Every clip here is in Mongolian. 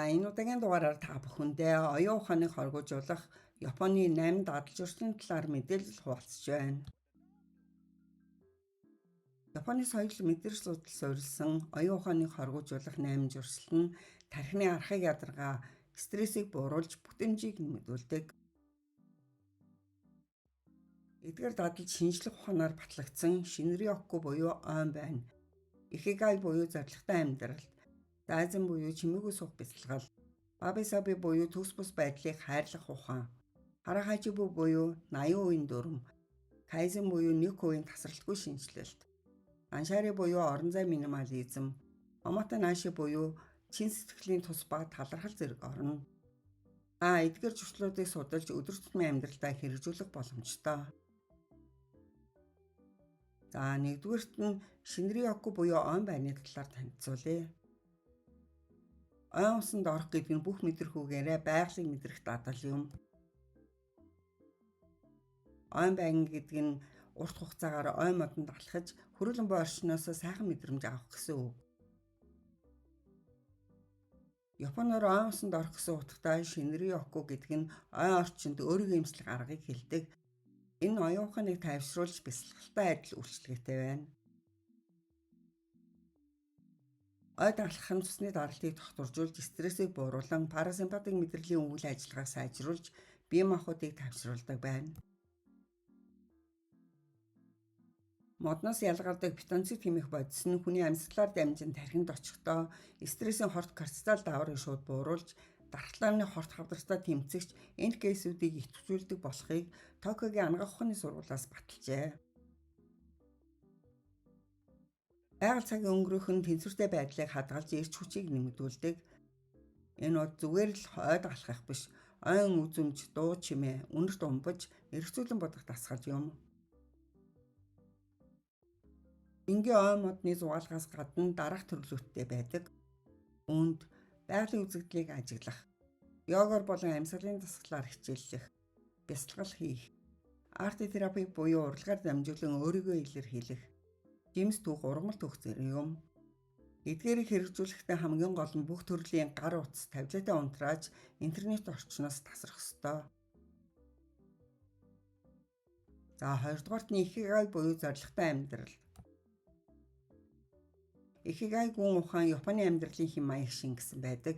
Энэ удаагийн дугаараар та бүхэндээ оюун ухааныг хоргожуулах Японы 8 дадал зурсны талаар мэдээлэл хуваалцж байна. Японы соёл мэдэрч судал суурилсан оюун ухааныг хоргожуулах 8 зурсал нь тархины архаг ядаргаа, стрессийг бууруулж бүтэмжийг нэмэгдүүлдэг. Эдгээр дадал шинжлэх ухаанаар батлагдсан Шинрёку буюу ойн байна. Икигай буюу зорилготой амьдрал, Дайзен буюу чимээгүй суух бясалгал, Ваби-саби буюу төс бус байдлыг хайрлах ухаан, Харахачибу буюу 80% дүрм, Кайзен буюу 1% тасралтгүй шинжилэлт, Аншари буюу орон зай минимализм, Оматанаши буюу чин сэтгэлийн тус ба талархал зэрэг орно. Эдгээр зуршлуудыг судалж өдөр тутмын амьдралдаа хэрэгжүүлэх боломжтой. Нэгдүгээрт нь Шинрёку буюу ойн байрны талаар танилцуулъя. Ойн усанд орох гэдэг нь бүх мэдрэхүйгээрээ байгалыг мэдрэх дадал юм. Ойн байнг гэдэг нь урт хугацаагаар ойн модонд алхаж хүрээлэн буй орчноос сайхан мэдрэмж авах гэсэн үг. Японоор ойн усанд орох гэсэн утгатай Шинрёку гэдэг нь ойн орчинд өөрийгөө эмчлэх аргыг хэлдэг. Энэ оюун ухааныг тайвшруулж бясалгалтай адил үйлчлэгтэй байна. Ойд алхах нь цусны даралтыг тогтворжуулж, стрессийг бууруулан, парасимпатик мэдрэлийн үйл ажиллагааг сайжруулж, бие махбодыг тайвшруулдаг байна. Модноос ялгардаг питонцид хэмээх бодис нь хүний амьсгалаар дамжин тархинд очихдоо стрессийн хорт кортизол даврыг шууд бууруулж, дархлааны хорт хавдартай тэмцэгч энтгейсүүдийг идэвхжүүлдэг болохыг Токиогийн анагаах ухааны сургуулиас баталжээ. Байгаль цагийн өнгөрөх нь тэнцвэртэй байдлыг хадгалж эрч хүчийг нэмэгдүүлдэг. Энэ бол зүгээр л ойд алхах биш, ойн үзэмж, дуу чимээ, үнэрт умбаж, эргцүүлэн бодох дасгал юм. Энгийн ойн модны зугаалгаас гадна дараах төрлөөттэй байдаг. Үүнд байгалийн үзэгдлийг ажиглах, йогоор болон амьсгалын дасгалаар хичээллэх, бясалгал хийх, арт терапи буюу урлагаар дамжуулан өөрийгөө илэрхийлэх, жимс түүх, ургамал түүх зэрэг юм. Эдгээрийг хэрэгжүүлэхдээ хамгийн гол нь бүх төрлийн гар утас, тавилаатай унтрааж интернет орчноос тасрах ёстой. Хоёрдугаарт нь икигай буюу зорилготой амьдрал. Икигай гүн ухаан Японы амьдралын хэм маяг шингэсэн байдаг.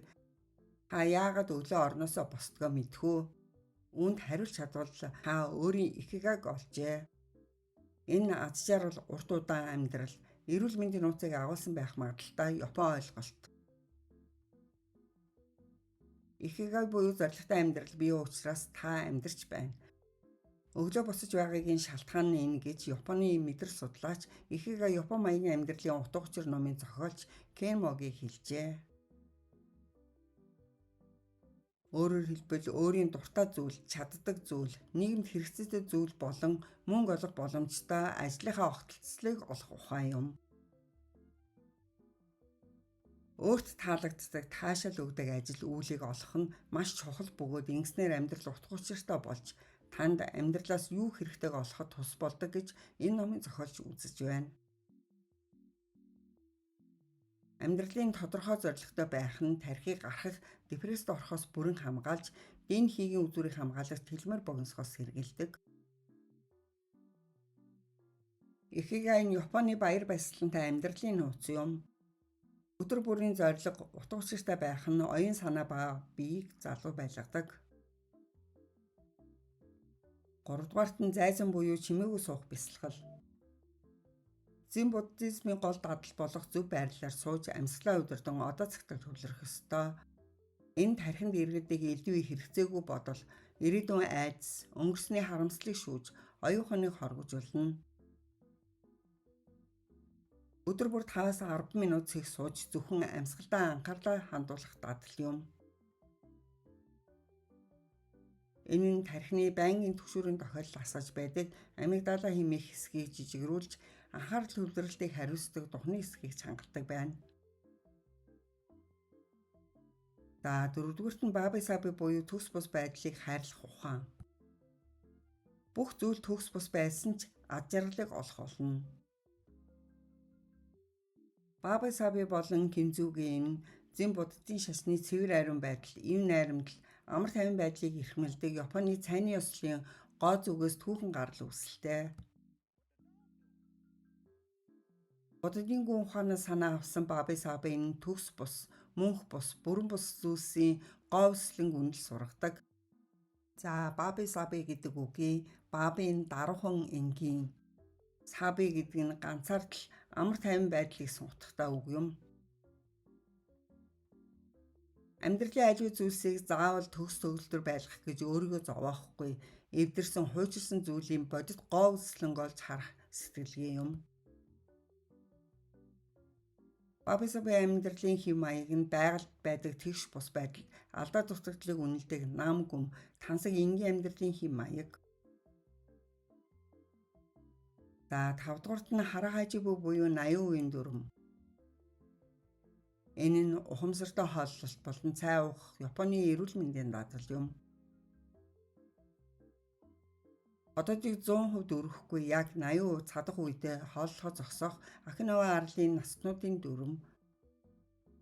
Яагаад өглөө орноосоо босдгоо мэдхүү? Үүнд хариулж чадвал өөрийн икигайг олжээ. Энэ аз жаргал, урт удаан амьдрал, эрүүл мэндийн нууцыг агуулсан байх магадaltaй Япон ойлголт. Икигай буюу зорилготой амьдрал бий учраас та амьдарч байна. Өглөө босож байгаагийн шалтгаан нь энэ гэж Японы мэдэрч судлаач Икигай Япон маягийн амьдралын утга учир номын зохиолч Кенмоги хэлжээ. Өөрөөр хэлбэл өөрийн дуртай зүйл, чаддаг зүйл, нийгэмд хэрэгцээтэй зүйл болон мөнгө олох боломжтой ажлынхаа огтлцлыг олох ухаан юм. Өөрт таалагддаг, таашаал өгдөг ажил үйлийг олох нь маш чухал бөгөөд ингэснээр амьдрал утга учиртай болж танд амьдралаас юу хэрэгтэйг олоход тус болдог гэж энэ номын зохиолч үзэж байна. Амьдралын тодорхой зорилготой байх нь тархийг гарах, депресд орохоос бүрэн хамгаалж, дэн хийгийн үзүүрийг хамгаалах тэлмэр богиносгоос сэргийлдэг. Икигай нь Японы баяр баясгалантай амьдралын нууц юм. Өдөр бүрийн зорилго, утга учиртай байх нь оюун санаа ба биеийг залуу байлгадаг. Гуравдугаарт нь зайзан буюу чимээгүй суух бясалгал. Зэн буддизмын гол дадал болох зөв байрлалаар сууж амьсгалаа удирдан одоо цагтаа төвлөрөх ёстой. Энэ тархинд иргэдэг элдвээ хэрэгцээгүй бодол, ирээдүйн айдас, өнгөрсний харамслыг шүүж, оюун ухааныг хоргожуулна. Өдөр бүр 5-10 минут цэг сууж зөвхөн амьсгалдаа анхаарлаа хандуулах дадал юм. Энэ нь тархины байнгын түгшүүрийн тохиолдол асааж байдаг амигдала хэмээх хэсгийг жижигрүүлж анхаарал төвлөрөлтийг хариуцдаг духны хэсгийг чангалдаг байна. Дөрөвдүгürt нь Ваби-саби буюу төс бус байдлыг хайрлах ухаан. Бүх зүйл төгс бус байсан ч ад жаргалыг олох болно. Ваби-саби болон кинзүгийн Зэн буддын шашны цэвэр ариун байдал, ив найрамдал, амар тайван байдлыг эрхмэлдэг Японы цайны ёслолын гоо зүгээс түүхэн гарал үүсэлтэй. Буддын гүн ухаанаас санаа авсан Бабе Сабе энэ төгс бус, мөнх бус, бүрэн бус зүйлсийн гоо өслөн үнэл сургадаг. За Бабе Сабе гэдэг үгийг Бабын даруухан энгийн, Сабе гэдэг нь ганцаардл амар тайван байдлыг сунгахтай үг юм. Амьдралын аливаа зүйлсийг заавал төгс төгөлдөр байлгах гэж өөрийгөө зовоохгүй, эвдэрсэн хуучилсан зүйлийн бодит гоо өслөнг олж харах сэтгэлгээ юм. Бабе Сабе амьдралын хэв маяг нь байгальд байдаг тэгш бус байдал, алдаа дутагдлыг үнэлдэг нам гүм, тансаг энгийн амьдралын хэв маяг. За 5 дугаарт нь хараа хажибу буюу 80 үеийн дүрм. Энэ нь ухамсартай хооллолт болон цай уух Японы эрүүл мэндийн даатгал юм. Одоодыг 100% өрөхгүй яг 80% цадах үедээ хооллохоо зогсоох Окинава арлын насны дүрм.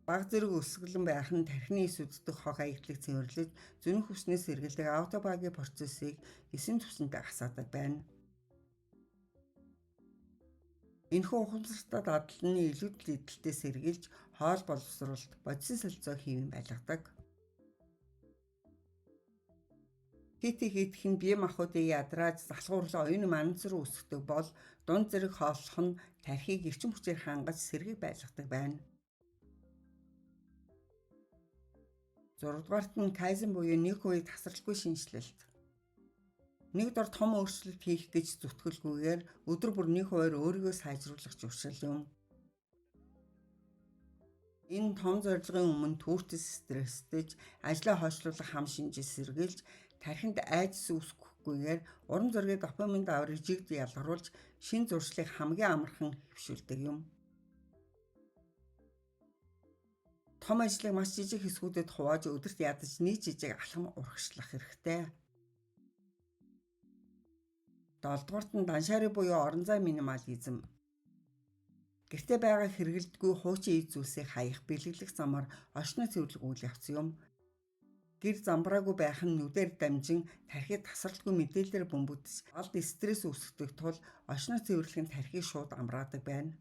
Баг зэрэг өсгөлэн байх нь тархины ис үддэх хог аягдлыг цэвэрлэж зүрх хүснээс сэргэлдэг аутобагийн процессыг 9 төвсөнтэй хасаадаг байна. Энэхүү ухамсартай дадлал нь илүүдл эдэлтэй сэргийлж хоол боловсруулалт, бодисын солилцоо хийвэн байлгадаг. Хит нь бие махбодыг ядрааж залхуурлаа оюуны манцар үүсгдэг бол дунд зэрэг хооллох нь тархийг эрчим хүчээр хангаж сэргийг байлгадаг байна. 6 дугаарт нь кайзен буюу нэг үед тасралтгүй шинжилэлт. Нэг дор том өөрчлөлт хийх гэж зүтгэлгүйгээр өдөр бүр нэг хувиар өөрийгөө сайжруулах зуршил юм. Энэ том зорилгын өмнө түүхтэс стресстэж, ажлаа хойшлуулах хам шинжээ сэргийлж, тархинд айдас үүсгөхгүйгээр урам зориг допамин даврыг жигд ялгаруулж, шин зуршлыг хамгийн амархан хэвшүүлдэг юм. Том ажлыг маш жижиг хэсгүүдэд хувааж өдөрт ядаж нэг жижиг алхам урагшлах хэрэгтэй. 7 дугаарт нь даншари буюу орон зай минимализм. Гэртээ байгаа хэрэгэлдэггүй хуучин ий зүйлсийг хаях бэлгэлэх замаар орчны цэвэрлэг үйл явц юм. Гэр замбраагүй байх нь нүдээр дамжин тархийг тасралтгүй мэдээлэлээр бөмбөгдөж алд стресс үүсгэх тул орчны цэвэрлэх нь тархийг шууд амраадаг байна.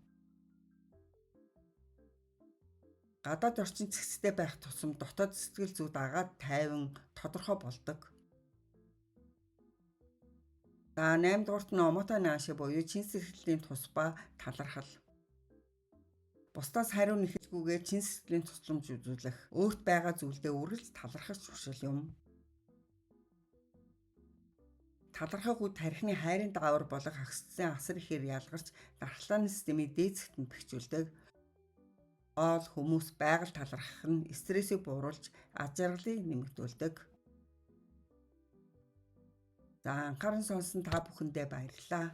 Гадаад орчин цэгцтэй байх тусам дотоод сэтгэл зүй дагаад тайван тодорхой болдог. За 8 дугаарт нь омота нааши буюу чин сэтгэлийн тус ба талархал. Бусдаас хариу нэхэлгүйгээр чин сэтгэлийн тусламж үзүүлэх, өөрт байгаа зүйлдээ үргэлж талархах зуршил юм. Талархах үе тархины хайрын даавар болох оксицин асар ихээр ялгарч дархлааны системийг дээд зэгтэн бэхжүүлдэг. Хоол, хүмүүс, байгаль талархах нь стрессийг бууруулж аж аргалыг нэмэгдүүлдэг. За анхааран сонсон та бүхэндээ баярлалаа.